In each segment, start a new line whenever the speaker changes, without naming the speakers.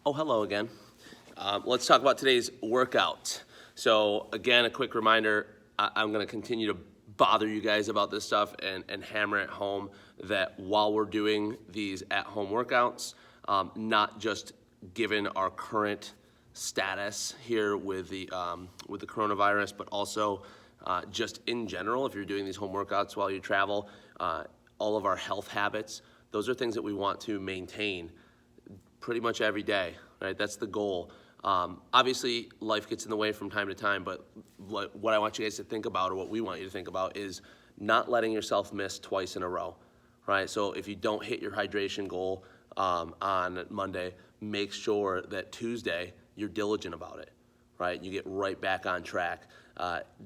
Oh, hello again. Let's talk about today's workout. So again, a quick reminder, I'm gonna continue to bother you guys about this stuff and hammer it home that while we're doing these at-home workouts, not just given our current status here with the coronavirus, but also just in general, if you're doing these home workouts while you travel, all of our health habits, those are things that we want to maintain pretty much every day, right? That's the goal. Obviously, life gets in the way from time to time, but what I want you guys to think about, or what we want you to think about, is not letting yourself miss twice in a row, right? So if you don't hit your hydration goal on Monday, make sure that Tuesday you're diligent about it, right? You get right back on track.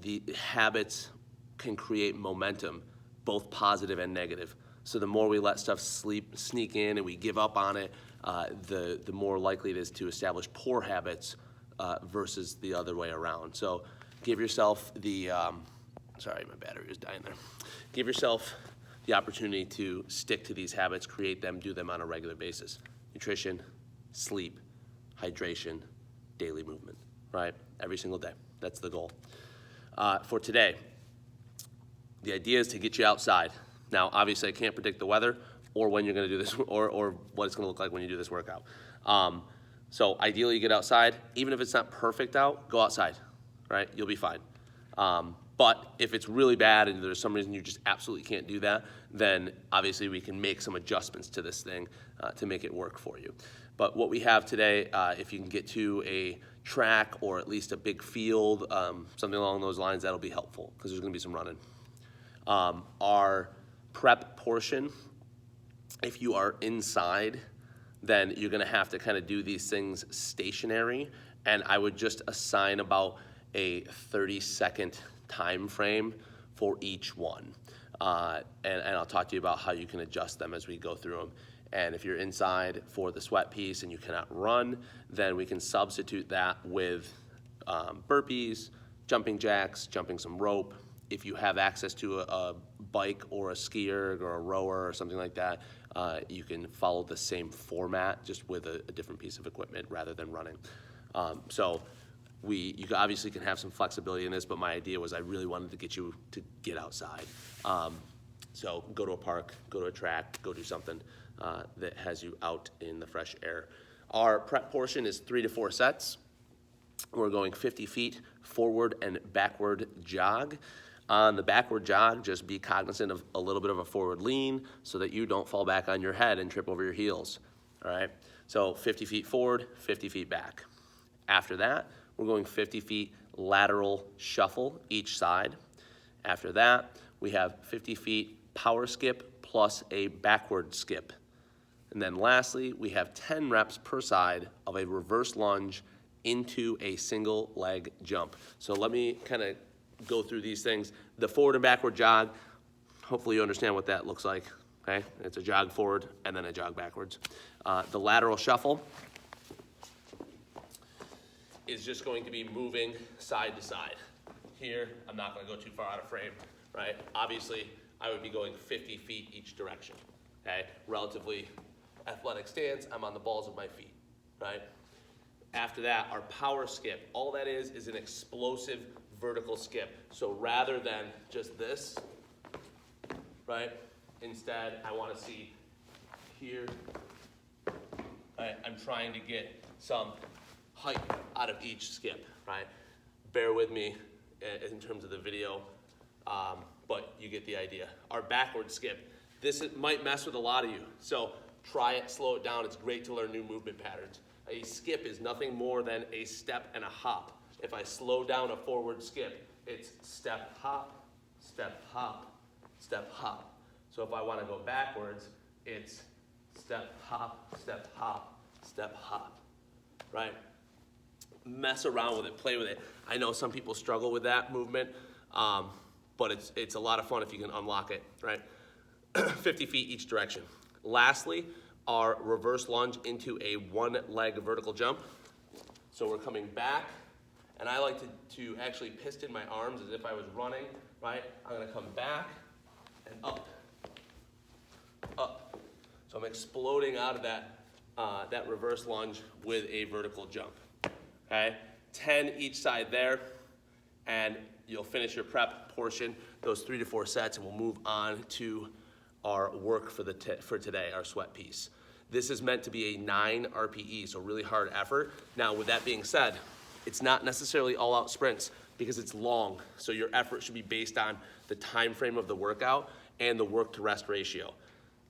The habits can create momentum, both positive and negative. So the more we let stuff sneak in and we give up on it, the more likely it is to establish poor habits versus the other way around. So give yourself the, sorry, my battery is dying there. Give yourself the opportunity to stick to these habits, create them, do them on a regular basis. Nutrition, sleep, hydration, daily movement, right? Every single day. That's the goal. For today, the idea is to get you outside. Now, obviously, I can't predict the weather or when you're going to do this or what it's going to look like when you do this workout. So ideally, you get outside. Even if it's not perfect out, go outside, right? You'll be fine. But if it's really bad and there's some reason you just absolutely can't do that, then obviously we can make some adjustments to this thing to make it work for you. But what we have today, if you can get to a track or at least a big field, something along those lines, that'll be helpful because there's going to be some running. Our prep portion, if you are inside, then you're gonna have to kind of do these things stationary, and I would just assign about a 30-second time frame for each one. And I'll talk to you about how you can adjust them as we go through them. And if you're inside for the sweat piece and you cannot run, then we can substitute that with burpees, jumping jacks, jumping some rope. If you have access to a bike or a skier or a rower or something like that, you can follow the same format just with a different piece of equipment rather than running. So you obviously can have some flexibility in this, but my idea was I really wanted to get you to get outside. So go to a park, go to a track, go do something that has you out in the fresh air. Our prep portion is 3 to 4 sets. We're going 50 feet forward and backward jog. On the backward jog, just be cognizant of a little bit of a forward lean so that you don't fall back on your head and trip over your heels, all right? So 50 feet forward, 50 feet back. After that, we're going 50 feet lateral shuffle each side. After that, we have 50 feet power skip plus a backward skip. And then lastly, we have 10 reps per side of a reverse lunge into a single leg jump. So let me kind of go through these things. The forward and backward jog, hopefully you understand what that looks like, okay? It's a jog forward and then a jog backwards. The lateral shuffle is just going to be moving side to side. Here, I'm not gonna go too far out of frame, right? Obviously, I would be going 50 feet each direction, okay? Relatively athletic stance, I'm on the balls of my feet, right? After that, our power skip, all that is an explosive vertical skip. So rather than just this, right? Instead, I want to see here, right? I'm trying to get some height out of each skip, right? Bear with me in terms of the video, but you get the idea. Our backward skip, might mess with a lot of you. So try it, slow it down. It's great to learn new movement patterns. A skip is nothing more than a step and a hop. If I slow down a forward skip, it's step, hop, step, hop, step, hop. So if I want to go backwards, it's step, hop, step, hop, step, hop, right? Mess around with it, play with it. I know some people struggle with that movement, but it's a lot of fun if you can unlock it, right? 50 feet each direction. Lastly, our reverse lunge into a one-leg vertical jump. So we're coming back, and I like to actually piston my arms as if I was running, right? I'm gonna come back and up, up. So I'm exploding out of that that reverse lunge with a vertical jump, okay? 10 each side there, and you'll finish your prep portion, those 3 to 4 sets, and we'll move on to our work for today, our sweat piece. This is meant to be a 9 RPE, so really hard effort. Now, with that being said, it's not necessarily all-out sprints because it's long, so your effort should be based on the time frame of the workout and the work-to-rest ratio.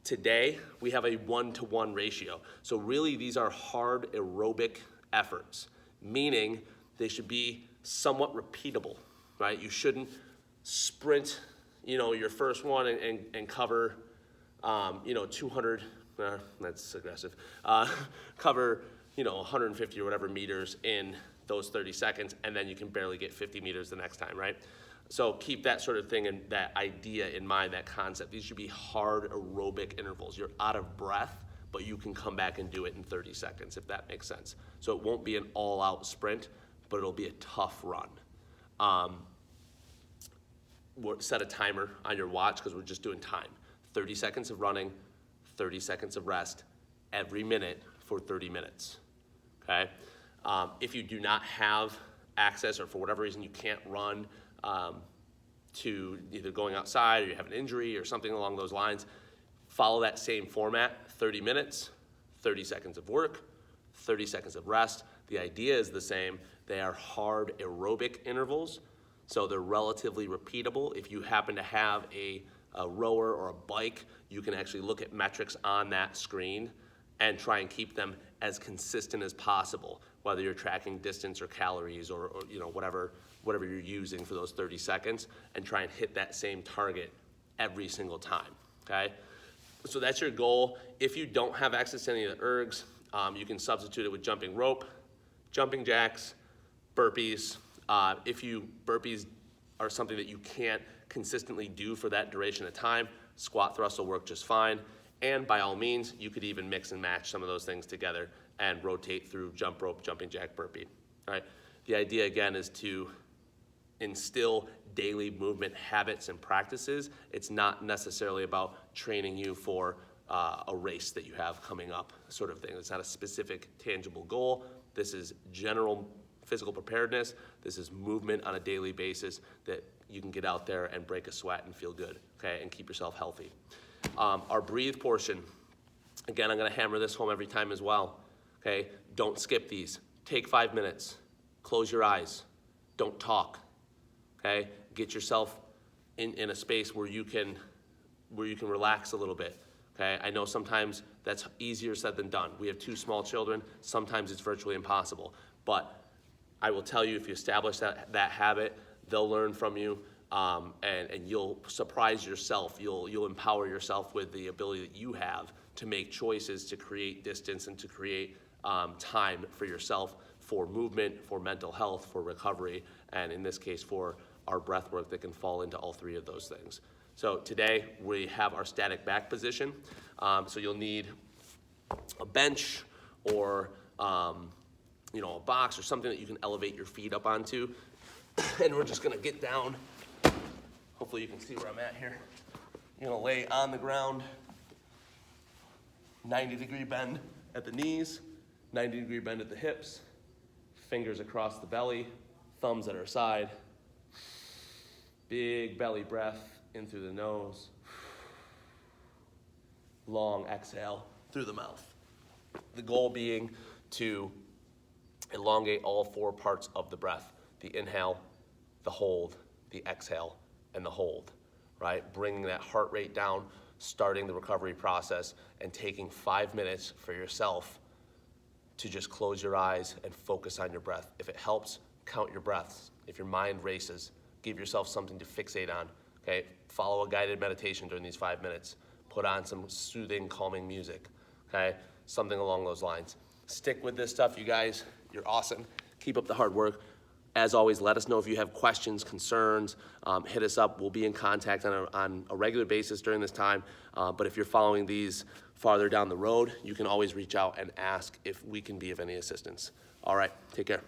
Today, we have a 1-to-1 ratio, so really these are hard aerobic efforts, meaning they should be somewhat repeatable, right? You shouldn't sprint, your first one and cover, 200, that's aggressive, cover, 150 or whatever meters in those 30 seconds, and then you can barely get 50 meters the next time, right? So keep that sort of thing and that idea in mind, that concept. These should be hard aerobic intervals. You're out of breath, but you can come back and do it in 30 seconds, if that makes sense. So it won't be an all-out sprint, but it'll be a tough run. Set a timer on your watch because we're just doing time. 30 seconds of running, 30 seconds of rest every minute for 30 minutes, okay? If you do not have access or for whatever reason you can't run to either going outside or you have an injury or something along those lines, follow that same format, 30 minutes, 30 seconds of work, 30 seconds of rest. The idea is the same. They are hard aerobic intervals, so they're relatively repeatable. If you happen to have a rower or a bike, you can actually look at metrics on that screen and try and keep them as consistent as possible, whether you're tracking distance or calories or whatever you're using for those 30 seconds, and try and hit that same target every single time, okay? So that's your goal. If you don't have access to any of the ergs, you can substitute it with jumping rope, jumping jacks, burpees. Burpees are something that you can't consistently do for that duration of time, squat thrust will work just fine. And by all means, you could even mix and match some of those things together and rotate through jump rope, jumping jack, burpee, all right? The idea, again, is to instill daily movement habits and practices. It's not necessarily about training you for a race that you have coming up, sort of thing. It's not a specific, tangible goal. This is general physical preparedness. This is movement on a daily basis that you can get out there and break a sweat and feel good, okay, and keep yourself healthy. Our breathe portion, again, I'm gonna hammer this home every time as well, okay? Don't skip these. Take 5 minutes, close your eyes, don't talk, okay? Get yourself in a space where you can relax a little bit, okay? I know sometimes that's easier said than done. We have 2 small children, sometimes it's virtually impossible, but I will tell you, if you establish that habit, they'll learn from you, and you'll surprise yourself. You'll empower yourself with the ability that you have to make choices, to create distance, and to create time for yourself, for movement, for mental health, for recovery, and in this case, for our breath work that can fall into all 3 of those things. So today, we have our static back position. So you'll need a bench or a box or something that you can elevate your feet up onto. And we're just gonna get down. Hopefully you can see where I'm at here. You're gonna lay on the ground, 90-degree bend at the knees, 90-degree bend at the hips, fingers across the belly, thumbs at our side. Big belly breath in through the nose. Long exhale through the mouth. The goal being to elongate all 4 parts of the breath. The inhale, the hold, the exhale, and the hold, right? Bringing that heart rate down, starting the recovery process, and taking 5 minutes for yourself to just close your eyes and focus on your breath. If it helps, count your breaths. If your mind races, give yourself something to fixate on, okay? Follow a guided meditation during these 5 minutes. Put on some soothing, calming music, okay? Something along those lines. Stick with this stuff, you guys. You're awesome. Keep up the hard work. As always, let us know if you have questions, concerns. Hit us up. We'll be in contact on a regular basis during this time. But if you're following these farther down the road, you can always reach out and ask if we can be of any assistance. All right, take care.